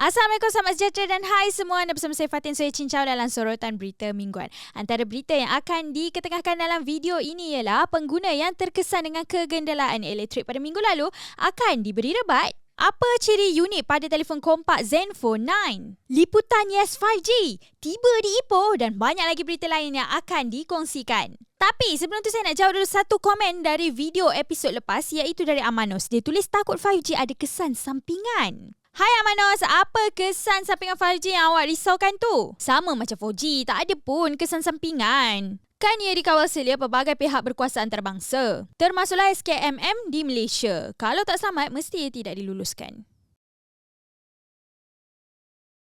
Assalamualaikum, selamat sejahtera dan hai semua. Anda bersama saya Fatin Soe Cincau dalam sorotan berita mingguan. Antara berita yang akan diketengahkan dalam video ini ialah pengguna yang terkesan dengan kegendalaan elektrik pada minggu lalu akan diberi rebat. Apa ciri unik pada telefon kompak Zenfone 9? Liputan Yes 5G tiba di Ipoh dan banyak lagi berita lain yang akan dikongsikan. Tapi sebelum tu saya nak jawab dulu satu komen dari video episod lepas, iaitu dari Amanos. Dia tulis takut 5G ada kesan sampingan. Hai Amanos, apa kesan sampingan 5G yang awak risaukan tu? Sama macam 4G, tak ada pun kesan sampingan. Kan ia dikawal selia pelbagai pihak berkuasa antarabangsa, termasuklah SKMM di Malaysia. Kalau tak selamat, mesti ia tidak diluluskan.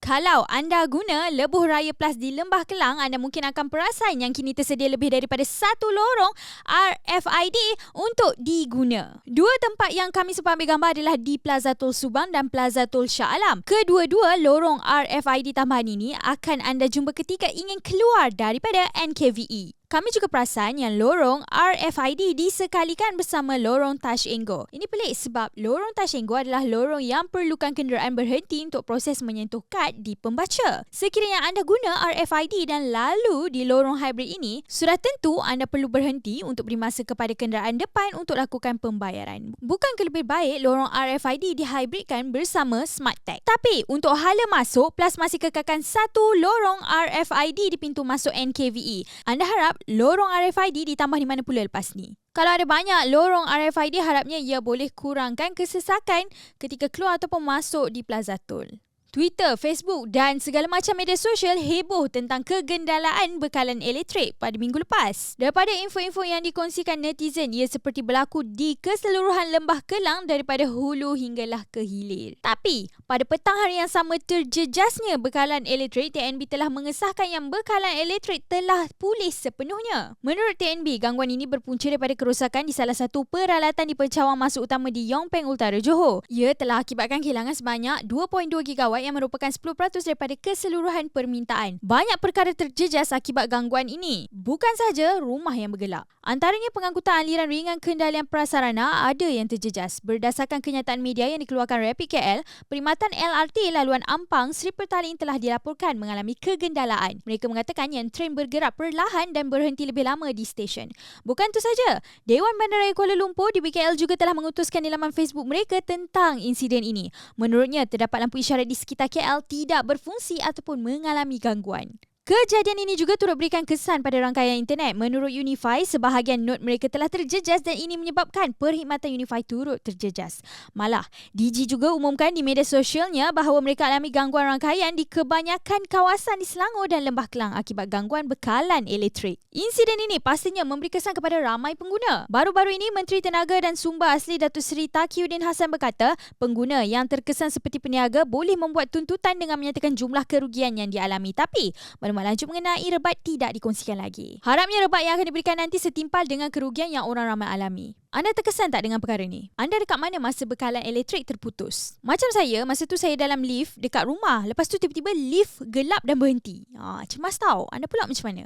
Kalau anda guna Lebuh Raya Plus di Lembah Kelang, anda mungkin akan perasan yang kini tersedia lebih daripada satu lorong RFID untuk diguna. Dua tempat yang kami sempat ambil gambar adalah di Plaza Tol Subang dan Plaza Tol Shah Alam. Kedua-dua lorong RFID tambahan ini akan anda jumpa ketika ingin keluar daripada NKVE. Kami juga perasan yang lorong RFID disekalikan bersama lorong Touch and Go. Ini pelik sebab lorong Touch and Go adalah lorong yang perlukan kenderaan berhenti untuk proses menyentuh kad di pembaca. Sekiranya anda guna RFID dan lalu di lorong hybrid ini, sudah tentu anda perlu berhenti untuk beri masa kepada kenderaan depan untuk lakukan pembayaran. Bukankah lebih baik lorong RFID dihybridkan bersama Smart Tag? Tapi untuk hala masuk, Plus masih kekalkan satu lorong RFID di pintu masuk NKVE. Anda harap lorong RFID ditambah di mana pula lepas ni? Kalau ada banyak lorong RFID, harapnya ia boleh kurangkan kesesakan ketika keluar ataupun masuk di Plaza Tol. Twitter, Facebook dan segala macam media sosial heboh tentang kegendalaan bekalan elektrik pada minggu lepas. Daripada info-info yang dikongsikan netizen, ia seperti berlaku di keseluruhan Lembah Kelang daripada hulu hinggalah ke hilir. Tapi, pada petang hari yang sama terjejasnya bekalan elektrik, TNB telah mengesahkan yang bekalan elektrik telah pulih sepenuhnya. Menurut TNB, gangguan ini berpunca daripada kerosakan di salah satu peralatan di pencawang masuk utama di Yong Peng Utara, Johor. Ia telah akibatkan kehilangan sebanyak 2.2 gigawatt yang merupakan 10% daripada keseluruhan permintaan. Banyak perkara terjejas akibat gangguan ini. Bukan sahaja rumah yang bergelap. Antaranya pengangkutan aliran ringan kendalian prasarana ada yang terjejas. Berdasarkan kenyataan media yang dikeluarkan Rapid KL, perkhidmatan LRT laluan Ampang Sri Pertalin telah dilaporkan mengalami kegendalaan. Mereka mengatakan yang tren bergerak perlahan dan berhenti lebih lama di stesen. Bukan itu saja, Dewan Bandaraya Kuala Lumpur di BKL juga telah mengutuskan di laman Facebook mereka tentang insiden ini. Menurutnya, terdapat lampu isyarat di sekitar KL tidak berfungsi ataupun mengalami gangguan. Kejadian ini juga turut berikan kesan pada rangkaian internet. Menurut Unify, sebahagian nod mereka telah terjejas dan ini menyebabkan perkhidmatan Unify turut terjejas. Malah, Digi juga umumkan di media sosialnya bahawa mereka alami gangguan rangkaian di kebanyakan kawasan di Selangor dan Lembah Kelang akibat gangguan bekalan elektrik. Insiden ini pastinya memberi kesan kepada ramai pengguna. Baru-baru ini, Menteri Tenaga dan Sumber Asli Datuk Seri Taqiyuddin Hassan berkata, pengguna yang terkesan seperti peniaga boleh membuat tuntutan dengan menyatakan jumlah kerugian yang dialami. Tapi, maklumat lanjut mengenai rebat tidak dikongsikan lagi. Harapnya rebat yang akan diberikan nanti setimpal dengan kerugian yang orang ramai alami. Anda terkesan tak dengan perkara ni? Anda dekat mana masa bekalan elektrik terputus? Macam saya, masa tu saya dalam lift dekat rumah. Lepas tu tiba-tiba lift gelap dan berhenti. Cemas tau. Anda pula macam mana?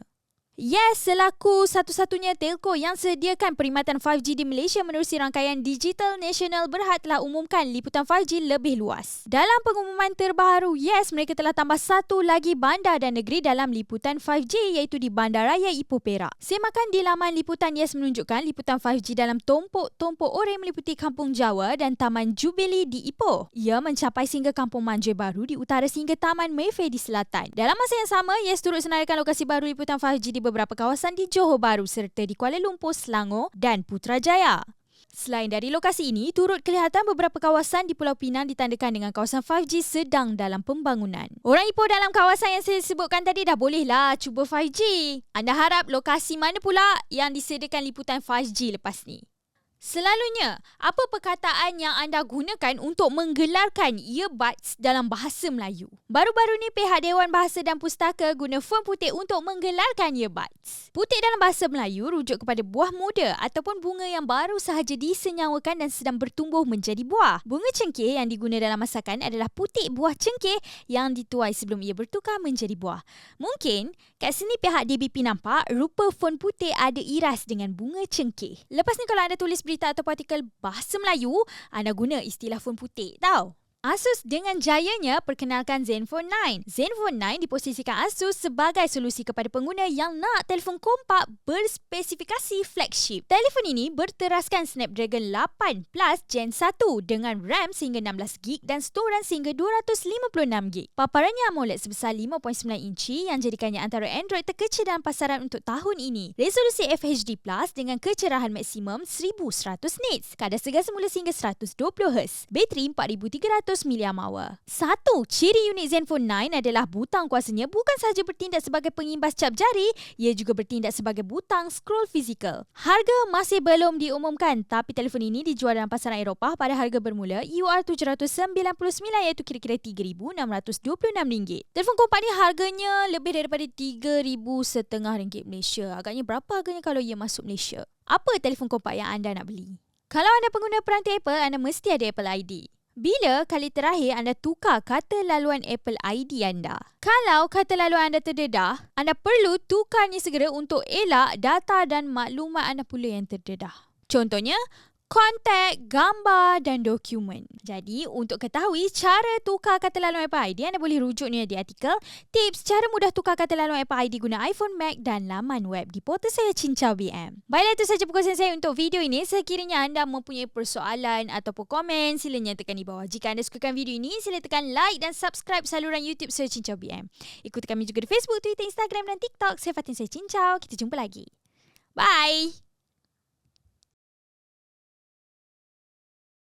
Yes, selaku satu-satunya telco yang sediakan perkhidmatan 5G di Malaysia menerusi rangkaian Digital Nasional Berhad telah umumkan liputan 5G lebih luas. Dalam pengumuman terbaru, Yes, mereka telah tambah satu lagi bandar dan negeri dalam liputan 5G iaitu di Bandaraya Ipoh Perak. Semakan di laman liputan Yes menunjukkan liputan 5G dalam tompok-tompok oreh meliputi Kampung Jawa dan Taman Jubili di Ipoh. Ia mencapai sehingga Kampung Manjai Baru di utara sehingga Taman Mayfair di selatan. Dalam masa yang sama, Yes turut senaraikan lokasi baru liputan 5G di beberapa kawasan di Johor Bahru serta di Kuala Lumpur, Selangor dan Putrajaya. Selain dari lokasi ini, turut kelihatan beberapa kawasan di Pulau Pinang ditandakan dengan kawasan 5G sedang dalam pembangunan. Orang Ipoh dalam kawasan yang saya sebutkan tadi dah bolehlah cuba 5G. Anda harap lokasi mana pula yang disediakan liputan 5G lepas ni? Selalunya, apa perkataan yang anda gunakan untuk menggelarkan earbuds dalam bahasa Melayu? Baru-baru ni pihak Dewan Bahasa dan Pustaka guna font putih untuk menggelarkan earbuds. Putih dalam bahasa Melayu rujuk kepada buah muda ataupun bunga yang baru sahaja disenyawakan dan sedang bertumbuh menjadi buah. Bunga cengkeh yang diguna dalam masakan adalah putih buah cengkeh yang dituai sebelum ia bertukar menjadi buah. Mungkin kat sini pihak DBP nampak rupa font putih ada iras dengan bunga cengkeh. Lepas ni kalau anda tulis berita atau artikel bahasa Melayu, anda guna istilah font putih tau. Asus dengan jayanya perkenalkan Zenfone 9. Zenfone 9 diposisikan Asus sebagai solusi kepada pengguna yang nak telefon kompak berspesifikasi flagship. Telefon ini berteraskan Snapdragon 8 Plus Gen 1 dengan RAM sehingga 16GB dan storan sehingga 256GB. Paparannya AMOLED sebesar 5.9 inci yang jadikannya antara Android terkecil dalam pasaran untuk tahun ini. Resolusi FHD Plus dengan kecerahan maksimum 1100 nits. Kadar segar semula sehingga 120Hz. Bateri 4300 mAh. Satu ciri unik Zenfone 9 adalah butang kuasanya bukan sahaja bertindak sebagai pengimbas cap jari, ia juga bertindak sebagai butang scroll fizikal. Harga masih belum diumumkan tapi telefon ini dijual dalam pasaran Eropah pada harga bermula EUR799 iaitu kira-kira RM3,626. Telefon kompak ni harganya lebih daripada RM3,500 Malaysia. Agaknya berapa harganya kalau ia masuk Malaysia? Apa telefon kompak yang anda nak beli? Kalau anda pengguna peranti Apple, anda mesti ada Apple ID. Bila kali terakhir anda tukar kata laluan Apple ID anda? Kalau kata laluan anda terdedah, anda perlu tukarnya segera untuk elak data dan maklumat anda pula yang terdedah. Contohnya, kontak, gambar dan dokumen. Jadi, untuk ketahui cara tukar kata laluan Apple ID, anda boleh rujuknya di artikel Tips Cara Mudah Tukar Kata Laluan Apple ID Guna iPhone, Mac dan Laman Web di portal saya Cincau BM. Baiklah, itu sahaja perkongsian saya untuk video ini. Sekiranya anda mempunyai persoalan ataupun komen, sila nyatakan di bawah. Jika anda sukakan video ini, sila tekan like dan subscribe saluran YouTube saya Cincau BM. Ikuti kami juga di Facebook, Twitter, Instagram dan TikTok. Saya Fatin, saya Cincau. Kita jumpa lagi. Bye!